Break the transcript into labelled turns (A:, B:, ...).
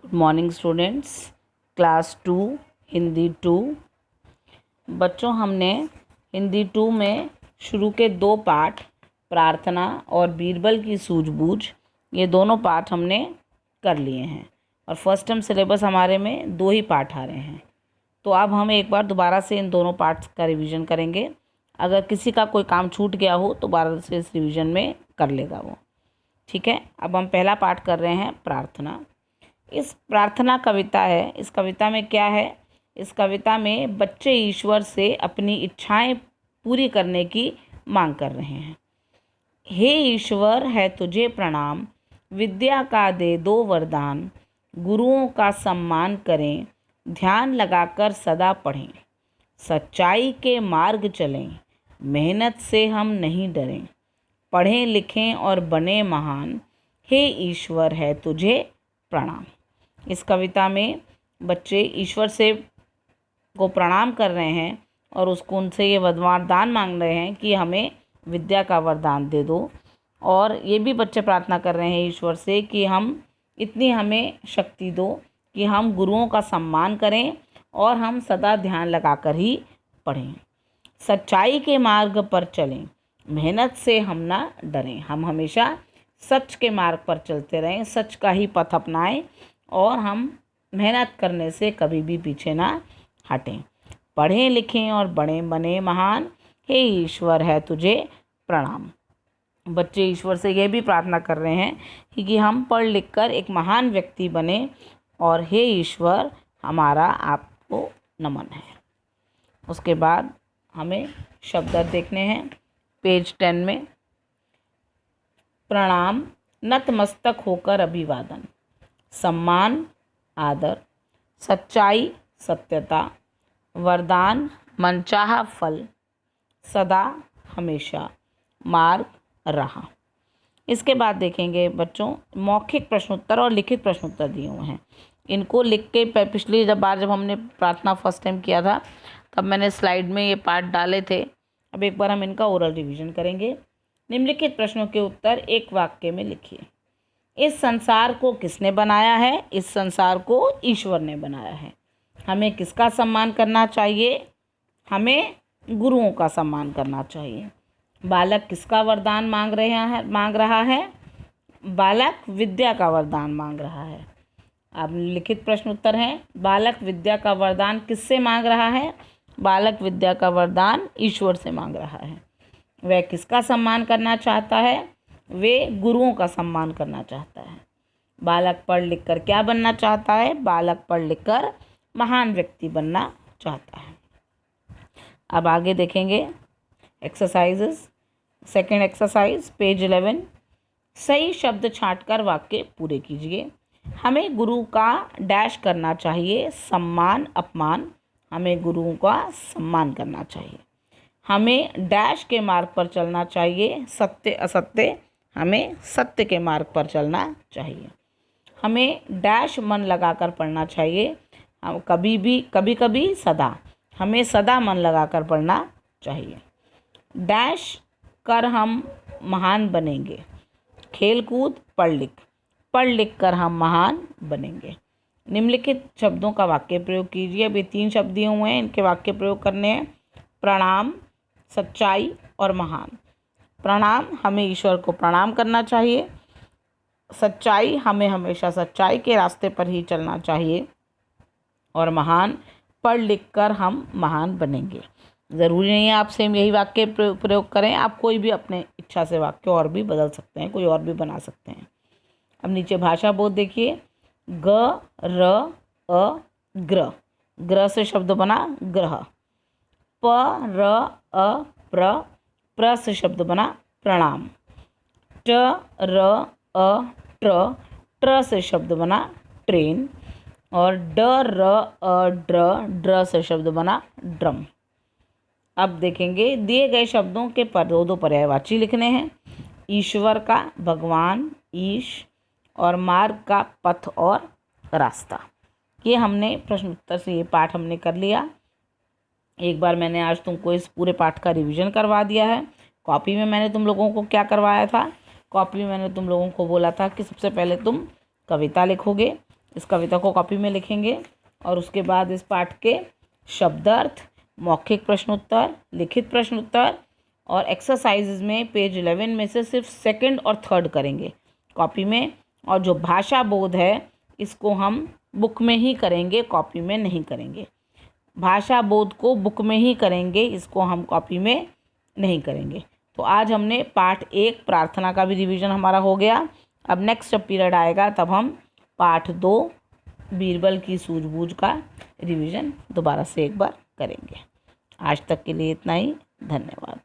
A: Good morning students, class 2 Hindi 2। बच्चों, हमने हिंदी 2 में शुरू के 2 पाठ प्रार्थना और बीरबल की सूझबूझ, ये दोनों पाठ हमने कर लिए हैं और फर्स्ट टर्म सिलेबस हमारे में 2 ही पाठ आ रहे हैं। तो अब हम एक बार दोबारा से इन दोनों पार्ट्स का रिवीजन करेंगे। अगर किसी का कोई काम छूट गया हो तो दोबारा से इस रिवीजन में कर लेगा वो, ठीक है। अब हम पहला पाठ कर रहे हैं प्रार्थना। इस प्रार्थना कविता है। इस कविता में क्या है? इस कविता में बच्चे ईश्वर से अपनी इच्छाएं पूरी करने की मांग कर रहे हैं। हे ईश्वर, है तुझे प्रणाम, विद्या का दे दो वरदान, गुरुओं का सम्मान करें, ध्यान लगाकर सदा पढ़ें, सच्चाई के मार्ग चलें, मेहनत से हम नहीं डरें, पढ़ें लिखें और बने महान, हे ईश्वर, है तुझे प्रणाम। इस कविता में बच्चे ईश्वर से को प्रणाम कर रहे हैं और उसको उनसे ये वरदान मांग रहे हैं कि हमें विद्या का वरदान दे दो। और ये भी बच्चे प्रार्थना कर रहे हैं ईश्वर से कि इतनी हमें शक्ति दो कि हम गुरुओं का सम्मान करें और हम सदा ध्यान लगाकर ही पढ़ें, सच्चाई के मार्ग पर चलें, मेहनत से हम ना डरें। हम हमेशा सच के मार्ग पर चलते रहें, सच का ही पथ अपनाएं और हम मेहनत करने से कभी भी पीछे ना हटें। पढ़ें लिखें और बने महान, हे ईश्वर, है तुझे प्रणाम। बच्चे ईश्वर से यह भी प्रार्थना कर रहे हैं कि हम पढ़ लिख कर एक महान व्यक्ति बने और हे ईश्वर, हमारा आपको नमन है। उसके बाद हमें शब्द देखने हैं पेज 10 में। प्रणाम, नतमस्तक होकर अभिवादन, सम्मान आदर, सच्चाई सत्यता, वरदान मनचाहा फल, सदा हमेशा, मार्ग राह। इसके बाद देखेंगे बच्चों मौखिक प्रश्नोत्तर और लिखित प्रश्नोत्तर दिए हुए हैं। इनको लिख के पिछली जब हमने प्रार्थना फर्स्ट टाइम किया था तब मैंने स्लाइड में ये पार्ट डाले थे। अब एक बार हम इनका ओरल रिवीजन करेंगे। निम्नलिखित प्रश्नों के उत्तर एक वाक्य में लिखिए। इस संसार को किसने बनाया है? इस संसार को ईश्वर ने बनाया है। हमें किसका सम्मान करना चाहिए? हमें गुरुओं का सम्मान करना चाहिए। बालक किसका वरदान मांग रहा है? बालक विद्या का वरदान मांग रहा है। अब लिखित प्रश्न उत्तर हैं। बालक विद्या का वरदान किससे मांग रहा है? बालक विद्या का वरदान ईश्वर से मांग रहा है। वह किसका सम्मान करना चाहता है? वे गुरुओं का सम्मान करना चाहता है। बालक पढ़ लिख कर क्या बनना चाहता है? बालक पढ़ लिख कर महान व्यक्ति बनना चाहता है। अब आगे देखेंगे एक्सरसाइजेस। Second exercise page 11। सही शब्द छांटकर वाक्य पूरे कीजिए। हमें गुरु का डैश करना चाहिए, सम्मान अपमान। हमें गुरुओं का सम्मान करना चाहिए। हमें डैश के मार्ग पर चलना चाहिए, सत्य असत्य। हमें सत्य के मार्ग पर चलना चाहिए। हमें डैश मन लगाकर पढ़ना चाहिए। हम कभी सदा। हमें सदा मन लगाकर पढ़ना चाहिए। डैश कर हम महान बनेंगे। खेल कूद पढ़ लिख कर हम महान बनेंगे। निम्नलिखित शब्दों का वाक्य प्रयोग कीजिए। अब ये 3 शब्द दिए हुए हैं, इनके वाक्य प्रयोग करने हैं। प्रणाम, सच्चाई और महान। प्रणाम, हमें ईश्वर को प्रणाम करना चाहिए। सच्चाई, हमें हमेशा सच्चाई के रास्ते पर ही चलना चाहिए। और महान, पढ़ लिख कर हम महान बनेंगे। ज़रूरी नहीं है आप सेम यही वाक्य प्रयोग करें, आप कोई भी अपने इच्छा से वाक्य और भी बदल सकते हैं, कोई और भी बना सकते हैं। अब नीचे भाषा बोध देखिए। ग र अ ग्र, ग्र से शब्द बना ग्रह। प र अ प्र से शब्द बना प्रणाम। ट र अ ट्र से शब्द बना ट्रेन। और ड र अ ड्र से शब्द बना ड्रम। अब देखेंगे दिए गए शब्दों के दो पर्यायवाची लिखने हैं। ईश्वर का भगवान, ईश, और मार्ग का पथ और रास्ता। ये हमने प्रश्न उत्तर से ये पाठ हमने कर लिया। एक बार मैंने आज तुमको इस पूरे पाठ का रिवीजन करवा दिया है। कॉपी में मैंने तुम लोगों को क्या करवाया था? कॉपी में मैंने तुम लोगों को बोला था कि सबसे पहले तुम कविता लिखोगे, इस कविता को कॉपी में लिखेंगे और उसके बाद इस पाठ के शब्दार्थ, मौखिक प्रश्नोत्तर, लिखित प्रश्नोत्तर और एक्सरसाइजेज में पेज 11 में से सिर्फ सेकंड और थर्ड करेंगे कॉपी में। और जो भाषा बोध है इसको हम बुक में ही करेंगे, कॉपी में नहीं करेंगे। भाषा बोध को बुक में ही करेंगे, इसको हम कॉपी में नहीं करेंगे। तो आज हमने पाठ 1 प्रार्थना का भी रिवीजन हमारा हो गया। अब नेक्स्ट जब पीरियड आएगा तब हम पाठ 2 बीरबल की सूझबूझ का रिवीजन दोबारा से एक बार करेंगे। आज तक के लिए इतना ही। धन्यवाद।